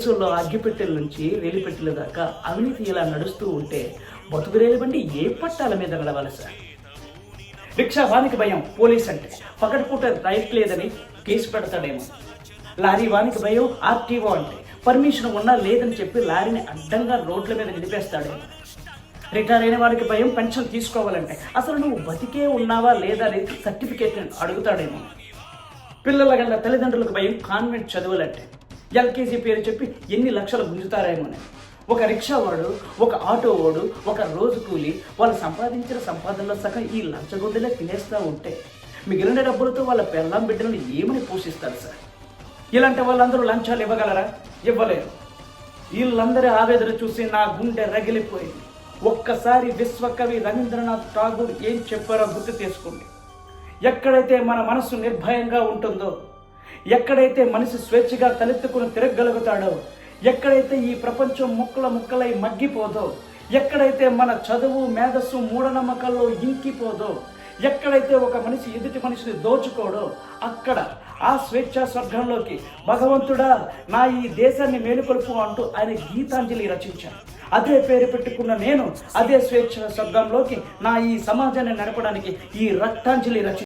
దేశంలో అగ్గిపెట్టెల నుంచి రేలిపెట్టెల దాకా అవినీతి ఇలా నడుస్తూ ఉంటే బతుకురేలు బండి ఏ పట్టాల మీద నడవాలి సార్? రిక్షా వానికి భయం పోలీస్ అంటే, పగటిపూట రైట్ లేదని కేసు పెడతాడేమో. లారీ వానికి భయం ఆర్టీఓ అంటే, పర్మిషన్ ఉన్నా లేదని చెప్పి లారీని అడ్డంగా రోడ్ల మీద నిలిపేస్తాడేమో. రిటైర్ అయిన వారికి భయం పెన్షన్ తీసుకోవాలంటే, అసలు నువ్వు బతికే ఉన్నావా లేదా అని సర్టిఫికేట్ అడుగుతాడేమో. పిల్లల గల్ల తల్లిదండ్రులకు భయం కాన్వెంట్ చదువులంటే, ఎల్కేజీ పేరు చెప్పి ఎన్ని లక్షలు గుంజుతారేమోనే. ఒక రిక్షా వాడు, ఒక ఆటో వాడు, ఒక రోజు కూలి వాళ్ళు సంపాదించిన సంపాదనలో సగం ఈ లంచగొండలే తినేస్తూ ఉంటే మిగిలిన డబ్బులతో వాళ్ళ పెళ్ళాం బిడ్డలను ఏమని పోషిస్తారు సార్? ఇలాంటి వాళ్ళందరూ లంచాలు ఇవ్వగలరా? ఇవ్వలేరు. వీళ్ళందరి ఆవేదన చూసి నా గుండె రగిలిపోయింది. ఒక్కసారి విశ్వకవి రవీంద్రనాథ్ ఠాగూర్ ఏం చెప్పారో గుర్తు చేసుకోండి. ఎక్కడైతే మన మనసు నిర్భయంగా ఉంటుందో, ఎక్కడైతే మనిషి స్వేచ్ఛగా తలెత్తుకుని తిరగగలుగుతాడో, ఎక్కడైతే ఈ ప్రపంచం ముక్కల ముక్కలై మగ్గిపోదో, ఎక్కడైతే మన చదువు మేధస్సు మూఢనమ్మకాల్లో ఇంకిపోదో, ఎక్కడైతే ఒక మనిషి ఎదుటి మనిషిని దోచుకోడో, అక్కడ ఆ స్వేచ్ఛా స్వర్గంలోకి భగవంతుడా నా ఈ దేశాన్ని మేలుకొలుపు అంటూ ఆయన గీతాంజలి రచించారు. అదే పేరు పెట్టుకున్న నేను అదే స్వేచ్ఛ స్వర్గంలోకి నా ఈ సమాజాన్ని నడపడానికి ఈ రక్తాంజలి రచించాను.